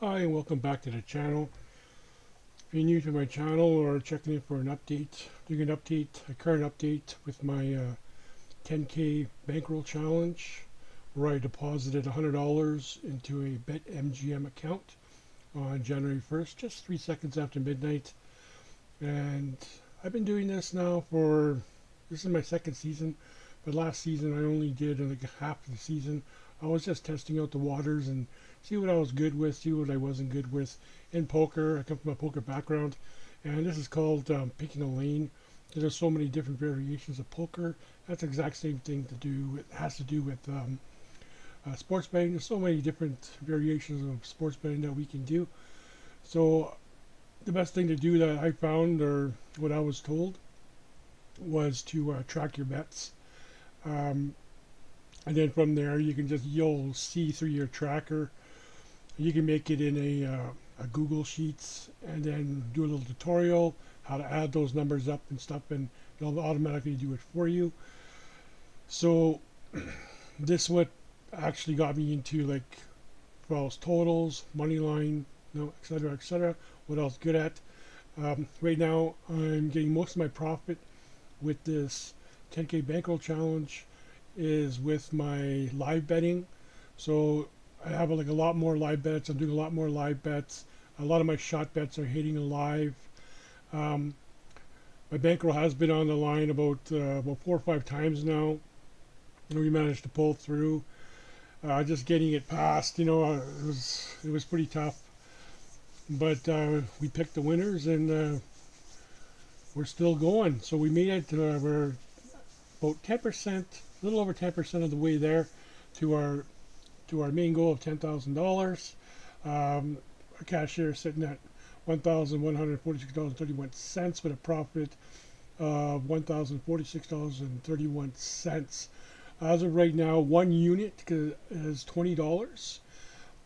Hi, and welcome back to the channel. If you're new to my channel or checking in for an update, doing a current update with my 10K Bankroll challenge, where I deposited $100 into a BetMGM account on January 1st, just 3 seconds after midnight. And I've been doing this now this is my second season, but last season I only did like half of the season. I was just testing out the waters and see what I was good with, see what I wasn't good with in poker. I come from a poker background, and this is called picking a lane. There's so many different variations of poker. That's the exact same thing to do. It has to do with sports betting. There's so many different variations of sports betting that we can do. So the best thing to do that I found, or what I was told, was to track your bets. Um, and then from there, you'll see through your tracker. You can make it in a Google Sheets and then do a little tutorial how to add those numbers up and stuff, and it'll automatically do it for you. So this what actually got me into like false totals, money line, etc., etc. What else good at? Right now, I'm getting most of my profit with this 10K Bankroll challenge is with my live betting. So I have like a lot more live bets. I'm doing a lot more live bets. A lot of my shot bets are hitting live. Um, my bankroll has been on the line about 4 or 5 times now. And we managed to pull through. Just getting it past, it was pretty tough. But we picked the winners, and we're still going. So we made it. We're about 10%, a little over 10% of the way there to our main goal of $10,000. Our cashier is sitting at $1,146.31 with a profit of $1,046.31. As of right now, one unit is $20.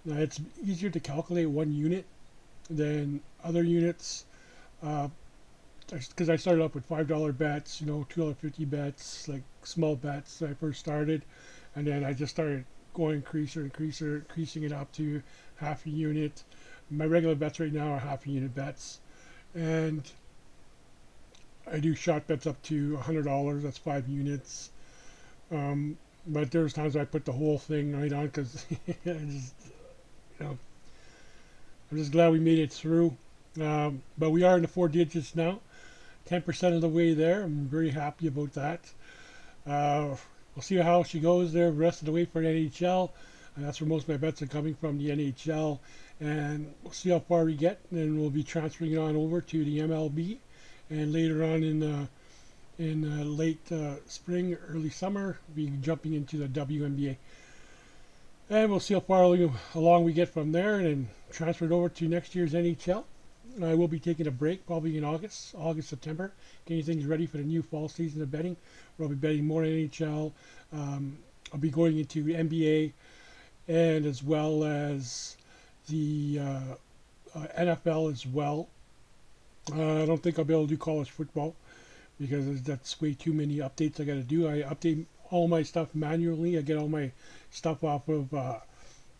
Now, it's easier to calculate one unit than other units because I started off with $5 bets, $2.50 bets, like small bets when I first started, and then I just started going increasing it up to half a unit. My regular bets right now are half a unit bets, and I do shot bets up to $100. That's 5 units. But there's times I put the whole thing right on because you know, I'm just glad we made it through. But we are in the 4 digits now, 10% of the way there. I'm very happy about that. We'll see how she goes there the rest of the way for NHL. And that's where most of my bets are coming from, the NHL. And we'll see how far we get. And we'll be transferring it on over to the MLB. And later on in late spring, early summer, we'll be jumping into the WNBA. And we'll see how far along we get from there and then transfer it over to next year's NHL. I will be taking a break probably in August, September, getting things ready for the new fall season of betting. Where I'll be betting more NHL. I'll be going into NBA and as well as the NFL as well. I don't think I'll be able to do college football because that's way too many updates I got to do. I update all my stuff manually. I get all my stuff off of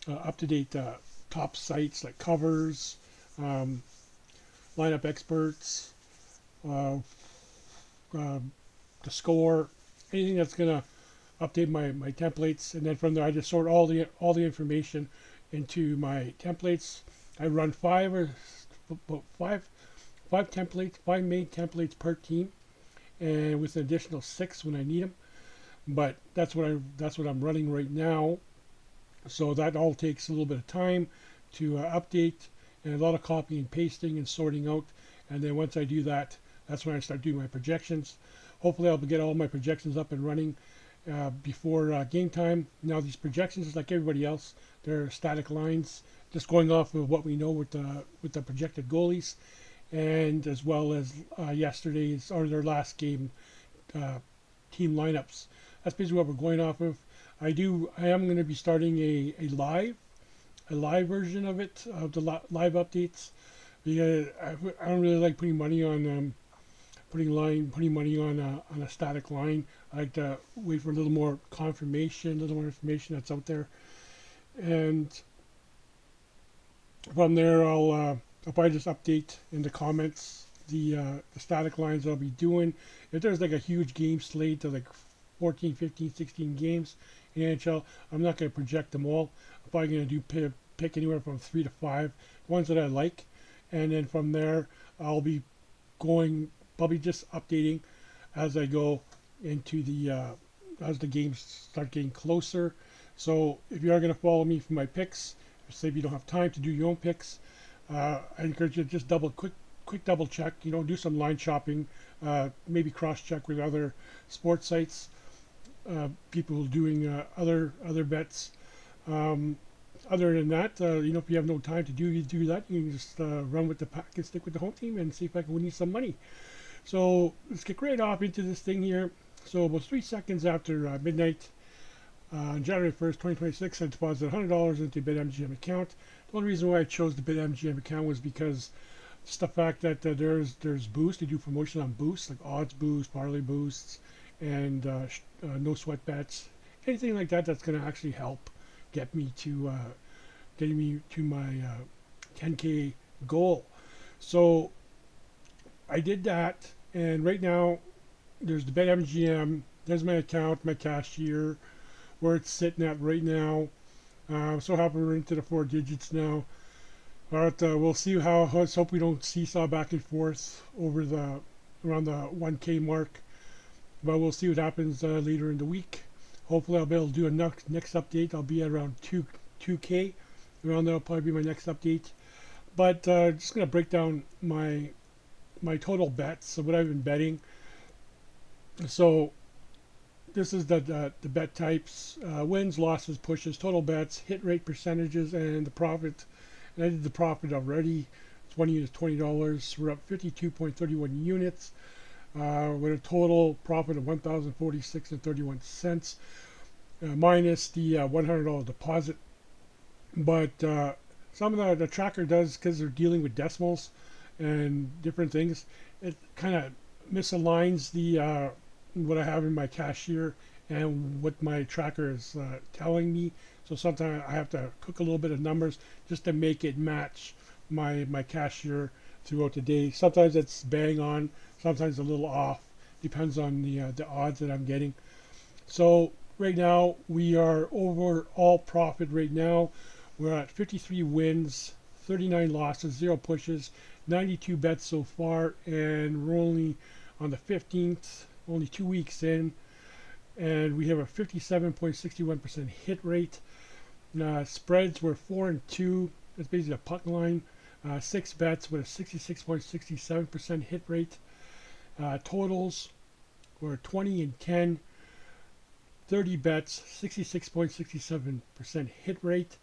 up-to-date top sites like Covers, um, Lineup Experts, uh, the Score, anything that's gonna update my templates, and then from there I just sort all the information into my templates. I run about five templates, five main templates per team, and with an additional 6 when I need them. But that's what I'm running right now. So that all takes a little bit of time to update and a lot of copying and pasting and sorting out. And then once I do that, that's when I start doing my projections. Hopefully, I'll get all my projections up and running before game time. Now, these projections, is like everybody else, they're static lines, just going off of what we know with the projected goalies, and as well as yesterday's or their last game uh, team lineups. That's basically what we're going off of. I am going to be starting a live version of it, of the live updates, because I don't really like putting money on putting money on a static line. I like to wait for a little more confirmation, a little more information that's out there, and From there, I'll probably just update in the comments the static lines I'll be doing. If there's like a huge game slate of like 14, 15, 16 games in NHL, I'm not going to project them all. I'm probably going to pick anywhere from 3 to 5 ones that I like, and then from there I'll be going probably just updating as I go into as the games start getting closer. So if you are going to follow me for my picks, say if you don't have time to do your own picks, I encourage you to just quick double check. Do some line shopping, maybe cross check with other sports sites, people doing other bets. Um, Other than that, if you have no time to do that, you can just run with the pack and stick with the home team and see if I can win you some money. So let's get right off into this thing here. So about 3 seconds after midnight, on January 1st, 2026, I deposited $100 into BetMGM account. The only reason why I chose the BetMGM account was because just the fact that there's boost. They do promotion on boosts like odds boost, parlay boosts, and no sweat bets. Anything like that that's going to actually help get me to getting me to my 10K goal. So I did that, and right now there's the BetMGM. There's my account, my cashier, where it's sitting at right now. I'm so happy we're into the 4 digits now. But we'll see how. Let's hope we don't seesaw back and forth over around the 1K mark. But we'll see what happens later in the week. Hopefully, I'll be able to do a next update. I'll be at around 2K. Around there will probably be my next update. But just gonna break down my total bets. So what I've been betting. So this is the bet types: wins, losses, pushes, total bets, hit rate percentages, and the profit. And I did the profit already. 20 is $20. We're up 52.31 units with a total profit of 1,046 and 31 cents, minus the $100 deposit. But some of the tracker does, because they're dealing with decimals and different things, it kind of misaligns the what I have in my cashier and what my tracker is telling me. So sometimes I have to cook a little bit of numbers just to make it match my cashier throughout the day. Sometimes it's bang on, sometimes a little off. Depends on the odds that I'm getting. So right now we are overall profit right now. We're at 53 wins, 39 losses, 0 pushes, 92 bets so far, and we're only on the 15th, only 2 weeks in, and we have a 57.61% hit rate. Spreads were 4-2. That's basically a puck line. 6 bets with a 66.67% hit rate. Totals were 20-10. 30 bets, 66.67% hit rate.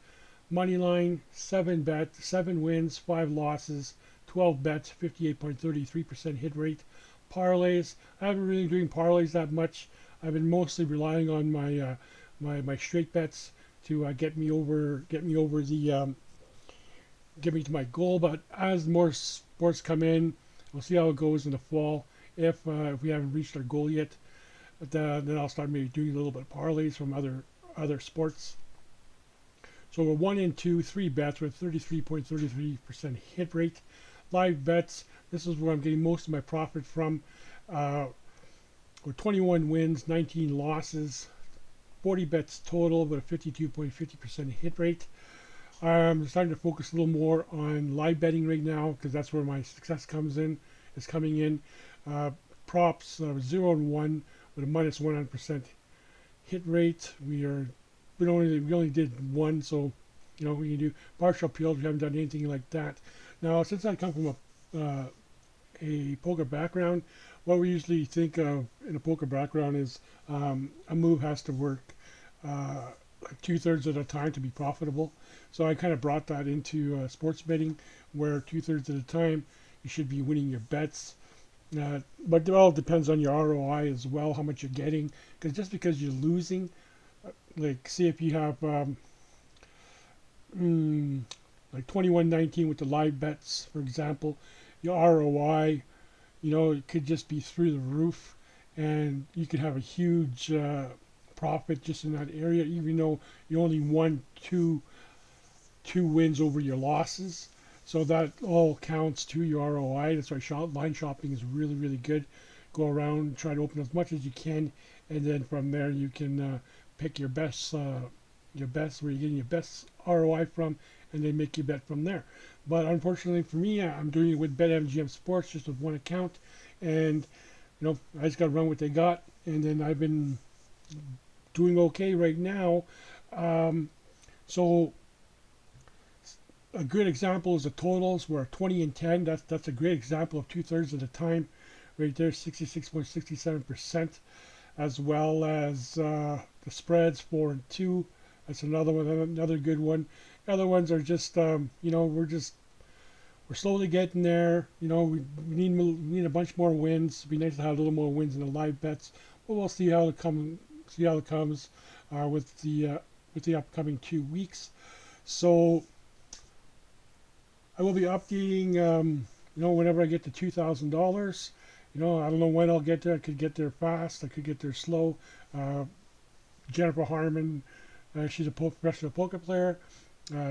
Money line, 7 bets, 7 wins, 5 losses, 12 bets, 58.33% hit rate. Parlays, I haven't really been doing parlays that much. I've been mostly relying on my straight bets to get me to my goal. But as more sports come in, we'll see how it goes in the fall. If we haven't reached our goal yet, but then I'll start maybe doing a little bit of parlays from other sports. So we're 1-2, 3 bets with 33.33% hit rate. Live bets, this is where I'm getting most of my profit from. We're 21 wins, 19 losses, 40 bets total with a 52.50% hit rate. I'm starting to focus a little more on live betting right now because that's where my success is coming in. Props 0-1 with a minus 100% hit rate. We only did 1, so we can do partial appeals. We haven't done anything like that. Now, since I come from a poker background, what we usually think of in a poker background is a move has to work like 2/3 of the time to be profitable. So I kind of brought that into sports betting, where 2/3 of the time you should be winning your bets. But it all depends on your ROI as well, how much you're getting. Because just because you're losing, like see if you have like 21-19 with the live bets, for example, your ROI, it could just be through the roof, and you could have a huge profit just in that area, even though you only won two 2 wins over your losses. So that all counts to your ROI. That's why line shopping is really, really good. Go around, try to open as much as you can, and then from there you can pick your best, where you're getting your best ROI from, and then make your bet from there. But unfortunately for me, I'm doing it with BetMGM Sports, just with one account, and I just got to run what they got, and then I've been doing okay right now. So a good example is the totals were 20 and 10. That's a great example of 2/3 of the time, right there, 66.67%, as well as the spreads 4 and 2. That's another one, another good one. The other ones are just we're slowly getting there. We need a bunch more wins. It'd be nice to have a little more wins in the live bets, but we'll see how it comes. With the upcoming 2 weeks. So I will be updating. Whenever I get to $2,000. I don't know when I'll get there. I could get there fast. I could get there slow. Jennifer Harmon, she's a professional poker player.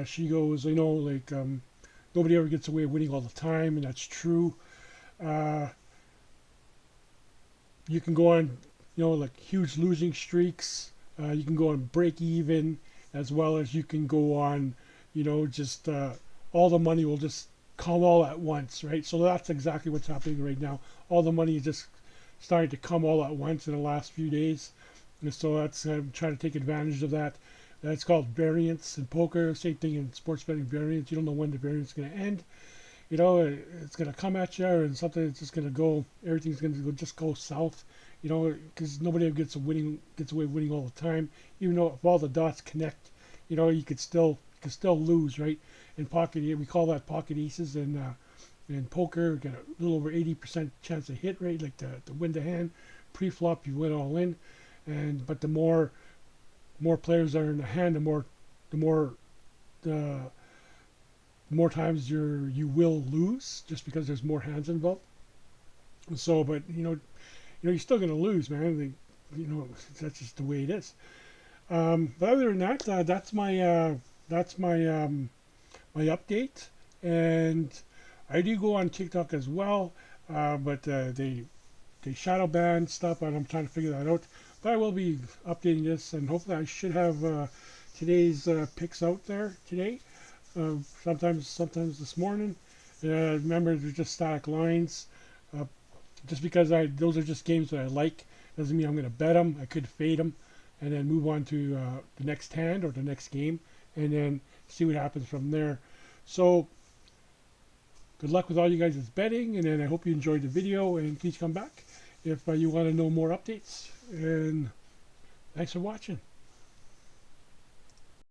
She goes, nobody ever gets away with winning all the time, and that's true. You can go on, like huge losing streaks. You can go on break even, as well as you can go on, just all the money will just come all at once, right? So that's exactly what's happening right now. All the money is just starting to come all at once in the last few days. And so that's I'm trying to take advantage of that. That's called variance in poker. Same thing in sports betting, variance. You don't know when the variance is going to end. It's going to come at you, and something that's just going to go. Everything's going to just go south. Because nobody ever gets away winning all the time. Even though if all the dots connect, you could still lose, right? In pocket, we call that pocket aces, and in poker, you got a little over 80% chance of hit rate, like to win the hand. Pre-flop, you win all in, but the more players are in the hand, the more times you will lose, just because there's more hands involved. So, but you're still going to lose, man. That's just the way it is. But other than that, that's my my update, and I do go on TikTok as well, but they shadow ban stuff, and I'm trying to figure that out. But I will be updating this, and hopefully I should have today's picks out there today. Sometimes this morning. Remember, they're just static lines. Just because those are just games that I like, doesn't mean I'm going to bet them. I could fade them, and then move on to the next hand or the next game, and then see what happens from there. So good luck with all you guys that's betting, and then I hope you enjoyed the video, and please come back if you want to know more updates. And thanks for watching.